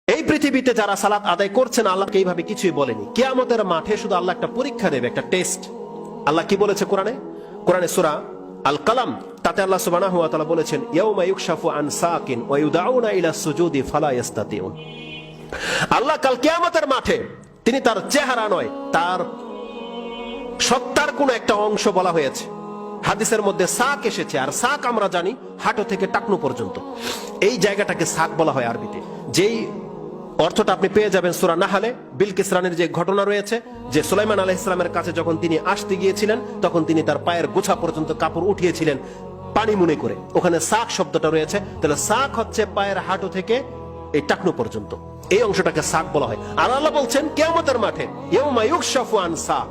এই পৃথিবীতে যারা সালাত আদায় করছেন আল্লাহকে এইভাবে কিছুই বলেনি। কিয়ামতের মাঠে শুধু আল্লাহ একটা পরীক্ষা দেবে, একটা টেস্ট। আল্লাহ কি বলেছে কোরআনে সূরা আল কালাম, তাতে আল্লাহ সুবহানাহু ওয়া তাআলা বলেছেন, ইয়াউমা ইউকশাফু আন সাকিন ওয়া ইউদাউনা ইলা সুজুদি ফালা ইস্তাতিউন। আল্লাহ কাল কিয়ামতের মাঠে তিনি তার চেহারা নয়, তার সত্তার কোন একটা অংশ বলা হয়েছে। হাদিসের মধ্যে সাক এসেছে, আর সাক আমরা জানি হাঁটু থেকে টাকনু পর্যন্ত। এই জায়গাটাকে সাক বলা হয় আরবিতে। যেই অর্থটা আপনি পেয়ে যাবেন সূরা নাহলে, বিলকিস রানীর যে ঘটনা রয়েছে, যে সুলাইমান আলাইহিস সালামের কাছে যখন তিনি আসতে গিয়েছিলেন তখন তিনি তার পায়ের গোছা পর্যন্ত কাপড় উঠিয়েছিলেন পানি মনে করে। ওখানে সাক শব্দটা রয়েছে। তাহলে সাক হচ্ছে পায়ের হাঁটু থেকে এই টাকনু পর্যন্ত, এই অংশটাকে সাক বলা হয়। আর আল্লাহ বলছেন কিয়ামতের মাঠে ইয়াউমা ইউকশাফু আন সাক,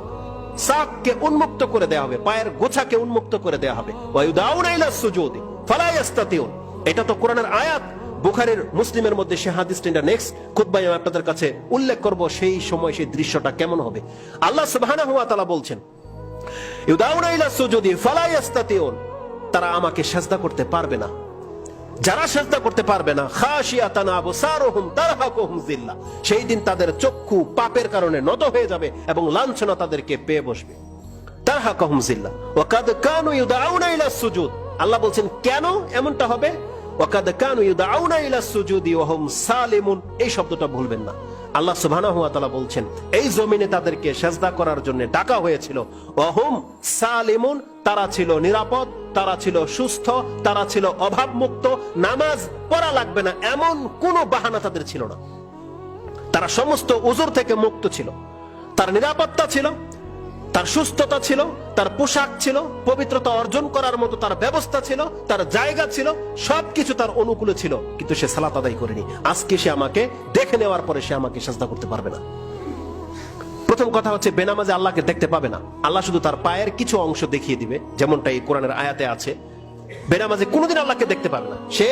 সাককে উন্মুক্ত করে দেওয়া হবে, পায়ের গোছাকে উন্মুক্ত করে দেওয়া হবে। ওয়া ইউদাউনা ইলা সুজুদি ফালা ইস্তাতিউন। এটা তো কোরআনের আয়াত। বুখারীর মুসলিমের মধ্যে সে হাদিসটা নেক্সট খুতবায় আমি আপনাদের কাছে উল্লেখ করব, সেই সময় সেই দৃশ্যটা কেমন হবে। আল্লাহ সুবহানাহু ওয়া তাআলা বলছেন, ইউদাউনা ইলা সুজুদি ফালা ইস্তাতিউন, তারা আমাকে সিজদা করতে পারবে না। যারা সিজদা করতে পারবে না, খাশিয়াতান আবসারুহুম তারহাকুহুম যিল্লাহ, সেই দিন তাদের চক্ষু পাপের কারণে নত হয়ে যাবে এবং লাঞ্ছনা তাদেরকে পেয়ে বসবে। তারহাকুহুম যিল্লাহ ওয়া কাদ কানু ইউদাউনা ইলা সুজুদ। আল্লাহ বলছেন কেন এমনটা হবে? ওয়া কাদ কানু ইউদাউনা ইলা সুজুদি ওয়া হুম সালিমুন, এই শব্দটা ভুলবেন না। আল্লাহ সুবহানাহু ওয়া তাআলা বলছেন এই জমিনে তাদেরকে সিজদা করার জন্য ডাকা হয়েছিল। ওয়া হুম সালিমুন, তারা ছিল নিরাপদ, তারা ছিল সুস্থ, তারা ছিল অভাবমুক্ত, নামাজ পড়া লাগবে না এমন কোনো বাহানা তাদের ছিল না। তারা সমস্ত উযর থেকে মুক্ত ছিল, তার নিরাপত্তা ছিল, তার সুস্থতা ছিল, তার পোশাক ছিল, পবিত্রতা অর্জন করার মতো তার ব্যবস্থা ছিল, তার জায়গা ছিল, সবকিছু তার অনুকূলে ছিল। কিন্তু সে সালাত আদায় করেনি। আজকে সে আমাকে দেখে নেওয়ার পরে সে আমাকে সিজদা করতে পারবে না। প্রথম কথা হচ্ছে বেনামাজে আল্লাহকে দেখতে পাবে না। আল্লাহ শুধু তার পায়ের কিছু অংশ দেখিয়ে দিবে, যেমনটা এই কোরআনের আয়াতে আছে। বেনামাজে কোনোদিন আল্লাহকে দেখতে পাবে না, সে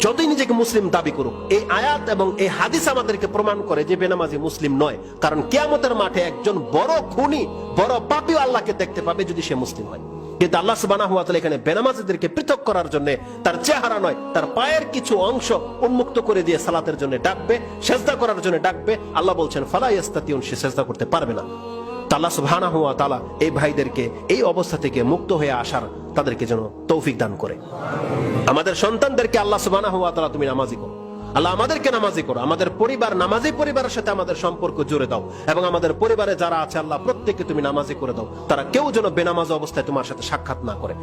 যতই নিজেকে মুসলিম দাবি করুক। এই আয়াত এবং এই হাদিস আমাদেরকে প্রমাণ করে যে বেনামাজি মুসলিম নয়। কারণ কিয়ামতের মাঠে একজন বড় খুনি, বড় পাপী আল্লাহকে দেখতে পাবে যদি সে মুসলিম হয়। কিন্তু আল্লাহ সুবহানাহু ওয়া তাআলা এখানে বেনামাজিদেরকে পৃথক করার জন্য তার চেহারা নয়, তার পায়ের কিছু অংশ উন্মুক্ত করে দিয়ে সালাতের জন্য ডাকবে, সিজদা করার জন্য ডাকবে। আল্লাহ বলছেন ফালা ইস্তাতিউন, সে সিজদা করতে পারবে না। আল্লাহ সুবহানাহু ওয়া তাআলা এই ভাইদেরকে এই অবস্থা থেকে মুক্ত হয়ে আসার তাদেরকে যেন তৌফিক দান করে। আমাদের সন্তানদেরকে আল্লাহ সুবহানাহু ওয়া তাআলা তুমি নামাজি করো। আল্লাহ আমাদেরকে নামাজি করো। আমাদের পরিবার, নামাজি পরিবারের সাথে আমাদের সম্পর্ক জুড়ে দাও এবং আমাদের পরিবারে যারা আছে আল্লাহ প্রত্যেককে তুমি নামাজি করে দাও। তারা কেউ যেন বেনামাজ অবস্থায় তোমার সাথে সাক্ষাৎ না করে।